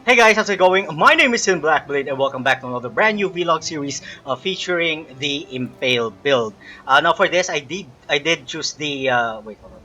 Hey guys, how's it going? My name is Blackblade and welcome back to another brand new vlog series featuring the Impale build. Now for this, I did choose the wait, hold on.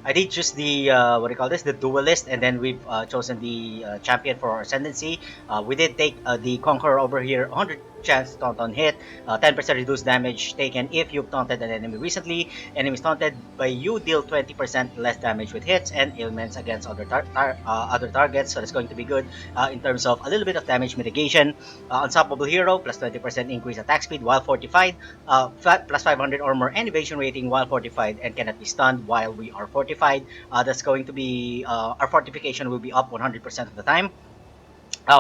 I did choose the what do you call this? The duelist, and then we've chosen the champion for our ascendancy. We did take the conqueror over here, 100 chance taunt on hit, 10% reduced damage taken if you've taunted an enemy recently. Enemies taunted by you deal 20% less damage with hits and ailments against other targets. So that's going to be good in terms of a little bit of damage mitigation. Unstoppable hero plus 20% increase attack speed while fortified, plus 500 armor and evasion rating while fortified, and cannot be stunned while we are fortified. That's going to be our fortification will be up 100% of the time.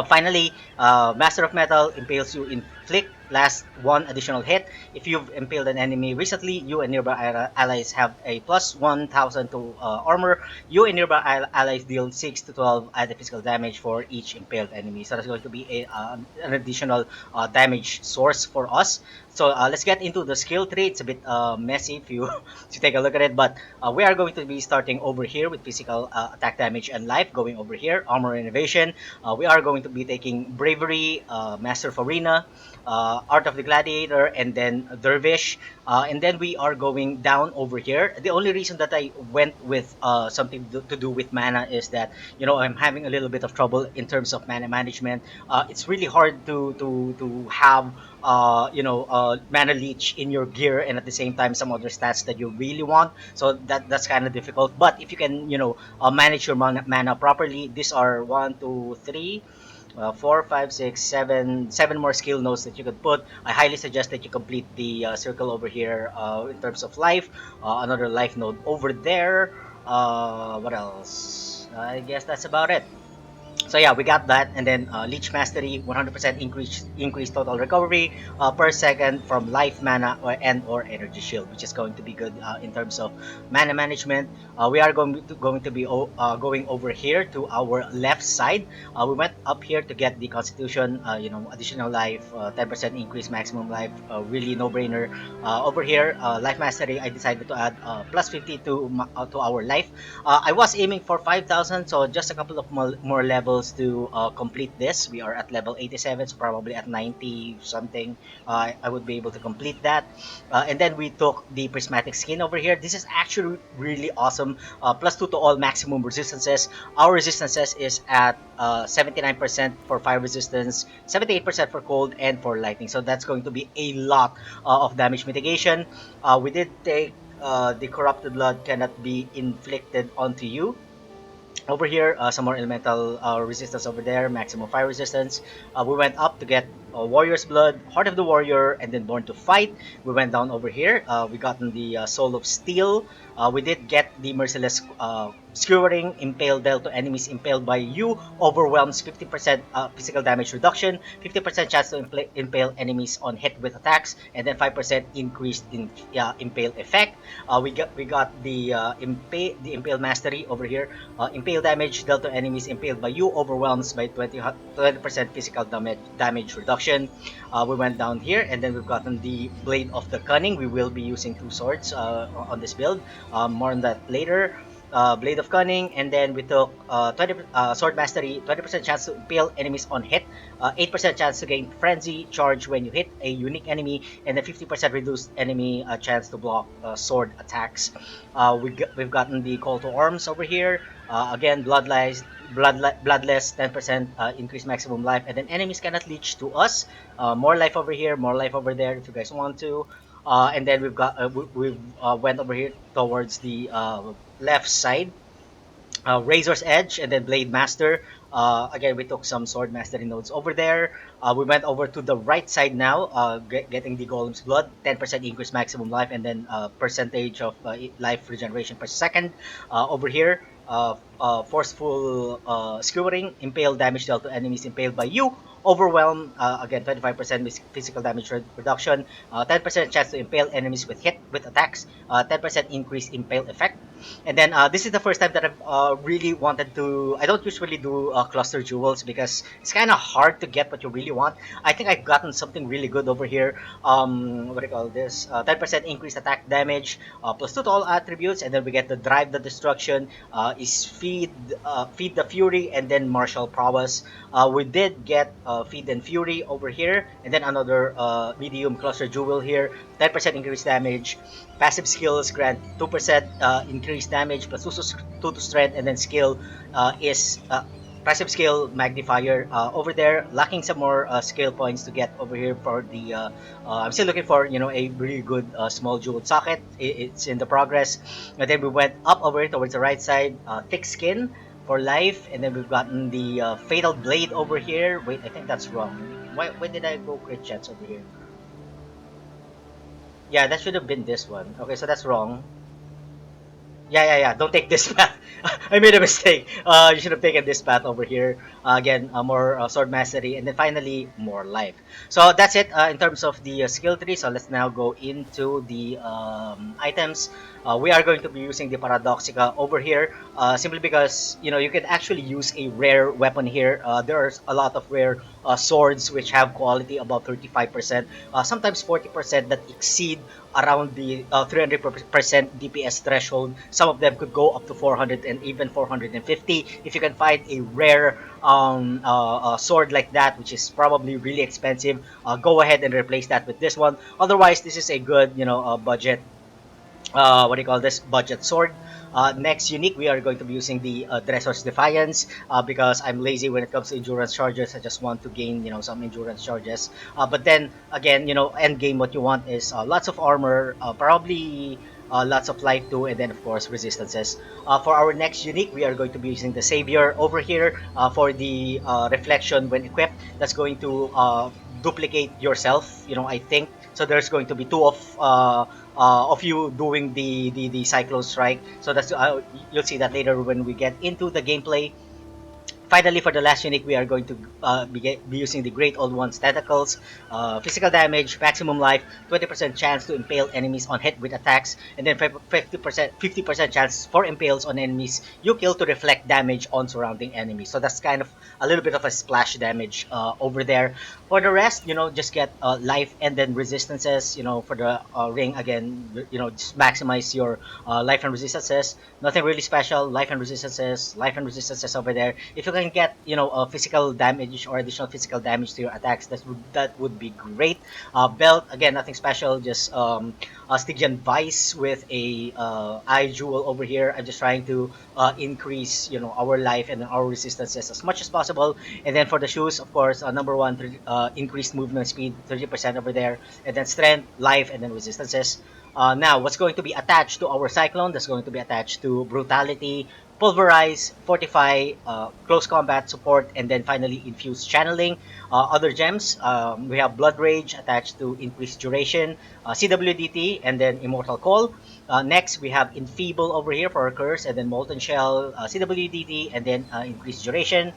Finally, Master of Metal impales you in flick, last one additional hit. If you've impaled an enemy recently, you and nearby allies have a plus 1000 to armor. You and nearby allies deal 6 to 12 added physical damage for each impaled enemy. So that's going to be an additional damage source for us. So let's get into the skill tree. It's a bit messy if you to take a look at it, but we are going to be starting over here with physical attack damage and life. Going over here, armor and evasion. We are going to be taking bravery, master of arena, art of the gladiator, and then dervish. And then we are going down over here. The only reason that I went with something to do with mana is that I'm having a little bit of trouble in terms of mana management. It's really hard to have mana leech in your gear and at the same time some other stats that you really want. So that's kind of difficult. But if you can manage your mana properly, these are one, two, three. 4, 5, 6, 7 more skill nodes that you could put. I highly suggest that you complete the circle over here in terms of life. Another life node over there. What else? I guess that's about it. So yeah, we got that, and then Leech Mastery, 100% increase total recovery per second from life, mana, or energy shield, which is going to be good in terms of mana management. We are going to be going over here to our left side. We went up here to get the Constitution, additional life, 10% increase maximum life, really no brainer. Over here, Life Mastery, I decided to add plus 50 to our life. I was aiming for 5,000, so just a couple of more levels to complete this. We are at level 87, so probably at 90 something, I would be able to complete that. And then we took the Prismatic Skin over here. This is actually really awesome. Plus 2 to all maximum resistances. Our resistances is at 79% for fire resistance, 78% for cold, and for lightning. So that's going to be a lot of damage mitigation. We did take the corrupted blood cannot be inflicted onto you. Over here, some more elemental resistance over there, maximum fire resistance. We went up to get Warrior's Blood, Heart of the Warrior, and then Born to Fight. We went down over here. We gotten the Soul of Steel. We did get the Merciless Skewering, Impale dealt to enemies impaled by you, overwhelms 50% physical damage reduction, 50% chance to impale enemies on hit with attacks, and then 5% increased in impale effect. We got the Impale Mastery over here. Impale damage dealt to enemies impaled by you overwhelms by 20% physical damage reduction. We went down here, and then we've gotten the Blade of the Cunning. We will be using two swords on this build. More on that later. Blade of Cunning, and then we took 20 Sword Mastery, 20% chance to impale enemies on hit, 8% chance to gain Frenzy Charge when you hit a unique enemy, and a 50% reduced enemy chance to block sword attacks. We've gotten the Call to Arms over here. Again, Bloodless, 10% increase maximum life, and then enemies cannot leech to us. More life over here, more life over there if you guys want to. And then we've went over here towards the left side, Razor's Edge, and then Blade Master. Again, we took some Sword Mastery nodes over there. We went over to the right side now, getting the Golem's Blood, 10% increase maximum life, and then percentage of life regeneration per second. Over here, Forceful Skewering, Impale damage dealt to enemies impaled by you. Overwhelm, again, 25% physical damage reduction, 10% chance to impale enemies with attacks, 10% increase impale effect. And then this is the first time that I've really wanted to. I don't usually do cluster jewels because it's kind of hard to get what you really want. I think I've gotten something really good over here. What do you call this? 10% increased attack damage, plus 2 to all attributes, and then we get the Drive the Destruction, is feed the Fury, and then Martial Prowess. We did get Feed and Fury over here, and then another medium cluster jewel here. 10% increased damage. Passive skills grant 2% increased damage plus 2 to strength, and then skill is passive skill magnifier over there. Lacking some more skill points to get over here for the. I'm still looking for a really good small jeweled socket. It's in the progress. And then we went up over towards the right side. Thick skin for life, and then we've gotten the fatal blade over here. Wait, I think that's wrong. Why did I go crit chance over here? Yeah, that should have been this one. Okay, so that's wrong. Yeah. Don't take this path. I made a mistake. You should have taken this path over here. Again, more sword mastery, and then finally more life. So that's it in terms of the skill tree. So let's now go into the items. We are going to be using the Paradoxica over here, simply because you can actually use a rare weapon here. There's a lot of rare swords which have quality above 35%, sometimes 40% that exceed around the 300% DPS threshold. Some of them could go up to 400 and even 450. If you can find a rare sword like that, which is probably really expensive, go ahead and replace that with this one. Otherwise, this is a good budget what do you call this, budget sword. Next unique, we are going to be using the Daresso's Defiance, because I'm lazy when it comes to endurance charges. I just want to gain some endurance charges. But then again, end game, what you want is lots of armor, probably lots of life too, and then of course resistances. For our next unique, we are going to be using the Saviour over here for the reflection when equipped. That's going to duplicate yourself, I think. So there's going to be two of you doing the Cyclone strike. So that's you'll see that later when we get into the gameplay. Finally, for the last unique, we are going to be using the Great Old One's Tentacles. Physical damage, maximum life, 20% chance to impale enemies on hit with attacks, and then 50% chance for impales on enemies you kill to reflect damage on surrounding enemies. So that's kind of a little bit of a splash damage over there. For the rest, just get life and then resistances. For the ring, again, just maximize your life and resistances. Nothing really special. Life and resistances over there. If you can get physical damage or additional physical damage to your attacks, that would be great. Belt, again, nothing special. Just Stygian Vice with a eye jewel over here. I'm just trying to increase our life and our resistances as much as possible. And then for the shoes, of course, number one, increased movement speed, 30% over there, and then strength, life, and then resistances. Now, what's going to be attached to our Cyclone? That's going to be attached to Brutality, Pulverize, Fortify, Close Combat Support, and then finally Infused Channeling. Other gems, we have Blood Rage attached to Increased Duration, CWDT, and then Immortal Call. Next, we have Enfeeble over here for our Curse, and then Molten Shell, CWDT, and then Increased Duration.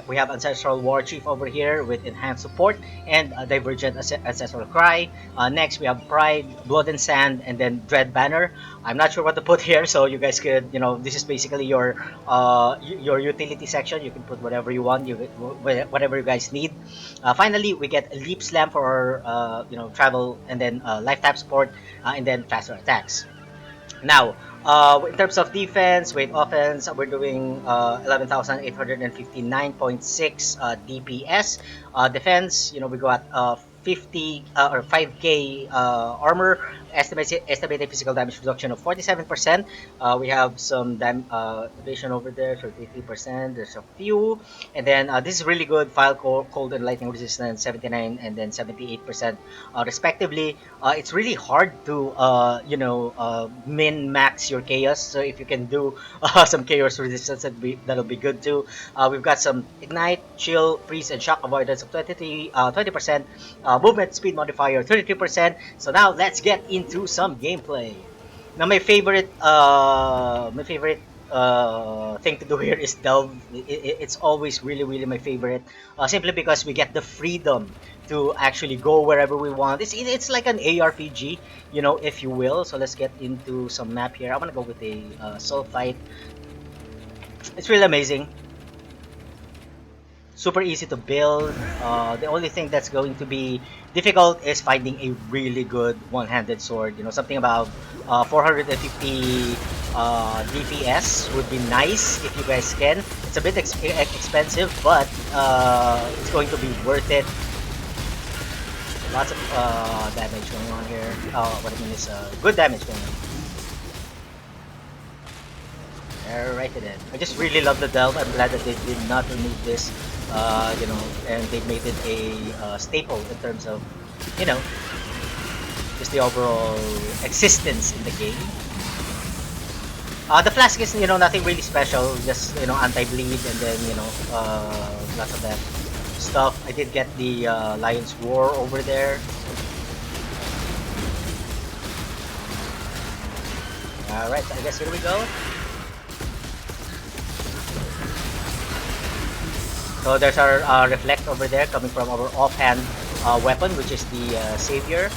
We have Ancestral Warchief over here with Enhanced Support and Divergent Ancestral Cry. Next, we have Pride, Blood and Sand, and then Dread Banner. I'm not sure what to put here, so you guys could, this is basically your utility section. You can put whatever you want, whatever you guys need. Finally, we get Leap Slam for our, travel, and then Lifetap support, and then faster attacks. Now, in terms of defense, offense, we're doing 11,859.6 DPS. Defense, we got 50 or 5k armor, estimated physical damage reduction of 47%. We have some evasion over there, 33%. There's a few, and then this is really good. File cold and lightning resistance, 79 and then 78%, respectively. It's really hard to min max your chaos. So if you can do some chaos resistance, that'll be good too. We've got some ignite, chill, freeze, and shock avoidance of 20%. Movement speed modifier 33%. So now let's get into some gameplay. Now my favorite thing to do here is delve. It's always really my favorite, simply because we get the freedom to actually go wherever we want. It's like an ARPG, if you will. So let's get into some map here. I'm gonna go with a sulfite. It's really amazing. Super easy to build. The only thing that's going to be difficult is finding a really good one-handed sword. Something about 450 DPS would be nice if you guys can. It's a bit expensive, but it's going to be worth it. Lots of damage going on here. What I mean is good damage going on. Right then. I just really love the delve. I'm glad that they did not remove this, you know, and they made it a staple in terms of, you know, just the overall existence in the game. The flask is, you know, nothing really special, just, you know, anti-bleed and then, you know, lots of that stuff. I did get the Lion's Roar over there. Alright, so I guess here we go. So there's our Reflect over there coming from our offhand weapon, which is the Saviour.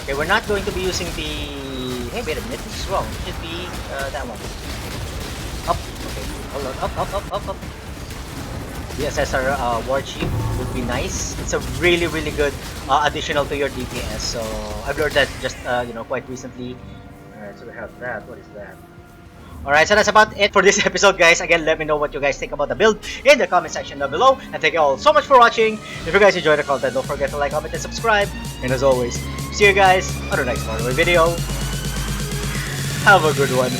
Okay, we're not going to be using the... Hey, wait a minute, this is wrong. It should be that one. Up, okay, hold on, up. The Ancestral Warchief would be nice. It's a really good additional to your DPS. So I've learned that just you know, quite recently. Alright, so we have that. What is that? Alright, so that's about it for this episode, guys. Again, let me know what you guys think about the build in the comment section down below. And thank you all so much for watching. If you guys enjoyed the content, don't forget to like, comment, and subscribe. And as always, see you guys on the next part of the video. Have a good one.